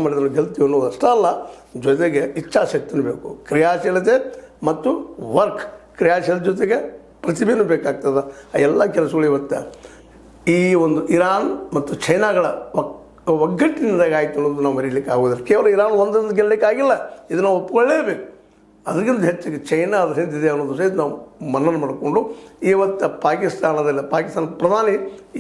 ಮಾಡಿದ್ರೆ ಗೆಲ್ತೀವಿ ಅನ್ನೋದು ಅಷ್ಟೇ ಅಲ್ಲ, ಜೊತೆಗೆ ಇಚ್ಛಾಶಕ್ತಿನೂ ಬೇಕು. ಕ್ರಿಯಾಶೀಲತೆ ಮತ್ತು ವರ್ಕ್, ಕ್ರಿಯಾಶೀಲತೆ ಜೊತೆಗೆ ಪ್ರತಿಭೆನೂ ಬೇಕಾಗ್ತದೆ. ಆ ಎಲ್ಲ ಕೆಲಸಗಳು ಇವತ್ತು ಈ ಒಂದು ಇರಾನ್ ಮತ್ತು ಚೈನಾಗಳ ಒಗ್ಗಟ್ಟಿನಿಂದಾಗಿ ಆಯಿತು ಅನ್ನೋದು ನಾವು ಮರೀಲಿಕ್ಕೆ ಆಗೋದಿಲ್ಲ. ಕೇವಲ ಇರಾನ್ ಒಂದೊಂದು ಗೆಲ್ಲಲಿಕ್ಕೆ ಆಗಿಲ್ಲ, ಇದನ್ನು ಒಪ್ಕೊಳ್ಳೇಬೇಕು. ಅದಕ್ಕಿಂತ ಹೆಚ್ಚಿಗೆ ಚೈನಾ ಅದ್ರ ಹಿಂದಿದೆ ಅನ್ನೋದು ಸಹಿತ ನಾವು ಮನ್ನಣೆ ಮಾಡಿಕೊಂಡು ಇವತ್ತು ಪಾಕಿಸ್ತಾನ ಪ್ರಧಾನಿ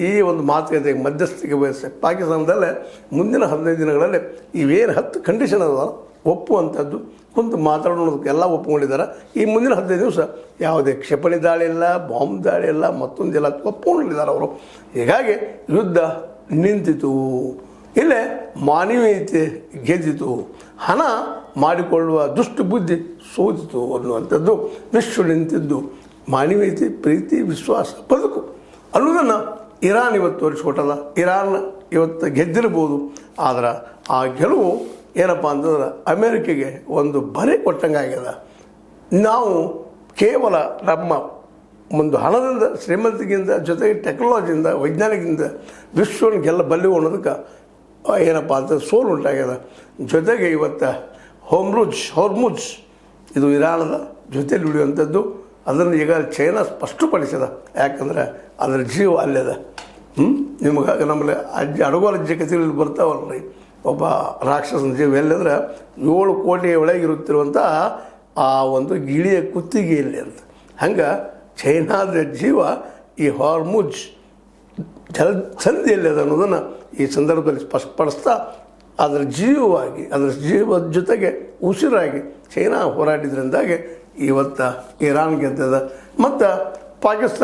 ಈ ಒಂದು ಮಾತುಕತೆಗೆ ಮಧ್ಯಸ್ಥಿಕೆ ವಹಿಸಿ ಪಾಕಿಸ್ತಾನದಲ್ಲೇ ಮುಂದಿನ 15 ದಿನಗಳಲ್ಲಿ ಇವೇನು 10 ಕಂಡೀಷನ್ ಅದ ಒಪ್ಪುವಂಥದ್ದು ಕುಂತು ಮಾತಾಡೋದಕ್ಕೆ ಎಲ್ಲ ಒಪ್ಕೊಂಡಿದ್ದಾರೆ. ಈ ಮುಂದಿನ 15 ದಿವಸ ಯಾವುದೇ ಕ್ಷಿಪಣಿ ದಾಳಿ ಇಲ್ಲ, ಬಾಂಬ್ ದಾಳಿ ಇಲ್ಲ, ಮತ್ತೊಂದಿಲ್ಲ, ಒಪ್ಕೊಂಡಿದ್ದಾರೆ ಅವರು. ಹೀಗಾಗಿ ಯುದ್ಧ ನಿಂತಿತು, ಇಲ್ಲೇ ಮಾನವೀಯತೆ ಗೆದ್ದಿತು, ಹಣ ಮಾಡಿಕೊಳ್ಳುವ ದುಷ್ಟ ಬುದ್ಧಿ ಸೋತಿತು ಅನ್ನುವಂಥದ್ದು ವಿಶ್ವ ನಿಂತಿದ್ದು ಮಾನವೀಯತೆ, ಪ್ರೀತಿ, ವಿಶ್ವಾಸ, ಬದುಕು ಅನ್ನೋದನ್ನು ಇರಾನ್ ಇವತ್ತು ತೋರಿಸ್ಕೊಟ್ಟಲ್ಲ. ಇರಾನ್ ಇವತ್ತು ಗೆದ್ದಿರ್ಬೋದು, ಆದರೆ ಆ ಗೆಲುವು ಏನಪ್ಪ ಅಂತಂದ್ರೆ ಅಮೇರಿಕೆಗೆ ಒಂದು ಬರೆ ಕೊಟ್ಟಂಗೆ ಆಗ್ಯದ. ನಾವು ಕೇವಲ ನಮ್ಮ ಒಂದು ಹಣದಿಂದ, ಶ್ರೀಮಂತಿಗಿಂತ, ಜೊತೆಗೆ ಟೆಕ್ನಾಲಜಿಯಿಂದ, ವೈಜ್ಞಾನಿಕದಿಂದ ವಿಶ್ವವನ್ನು ಗೆಲ್ಲಬಲ್ಲೆವು ಅನ್ನೋದಕ್ಕೆ ಏನಪ್ಪ ಅಂತ ಸೋಲು ಉಂಟಾಗ್ಯದ. ಜೊತೆಗೆ ಇವತ್ತು ಹೊರ್ಮುಜ್ ಇದು ಇರಾನದ ಜೊತೆಯಲ್ಲಿ ಉಳಿಯುವಂಥದ್ದು. ಅದನ್ನು ಈಗ ಚೈನಾ ಸ್ಪಷ್ಟಪಡಿಸಿದ, ಯಾಕಂದರೆ ಅದರ ಜೀವ ಅಲ್ಲದ. ನಿಮಗೆ ನಮ್ಮಲ್ಲಿ ಅಡಗೋಲಜ್ಜಿ ಕಥೆಗಳಲ್ಲಿ ಬರ್ತಾವಲ್ರಿ, ಒಬ್ಬ ರಾಕ್ಷಸನ ಜೀವ ಎಲ್ಲಂದ್ರೆ 7 ಕೋಟಿಯ ಒಳಗಿರುತ್ತಿರುವಂಥ ಆ ಒಂದು ಗಿಳಿಯ ಕುತ್ತಿಗೆಯಲ್ಲಿ ಅಂತ. ಹಂಗೆ ಚೈನಾದ ಜೀವ ಈ ಹಾರ್ಮುಜ್ ಸಂಧಿಯಲ್ಲಿ ಅದ ಅನ್ನೋದನ್ನು ಈ ಸಂದರ್ಭದಲ್ಲಿ ಸ್ಪಷ್ಟಪಡಿಸ್ತಾ ಅದರ ಜೀವವಾಗಿ, ಅದರ ಜೀವದ ಜೊತೆಗೆ ಉಸಿರಾಗಿ ಚೈನಾ ಹೋರಾಡಿದ್ರಿಂದಾಗಿ ಇವತ್ತು ಇರಾನ್ ಗೆದ್ದದ. ಮತ್ತು ಪಾಕಿಸ್ತಾನ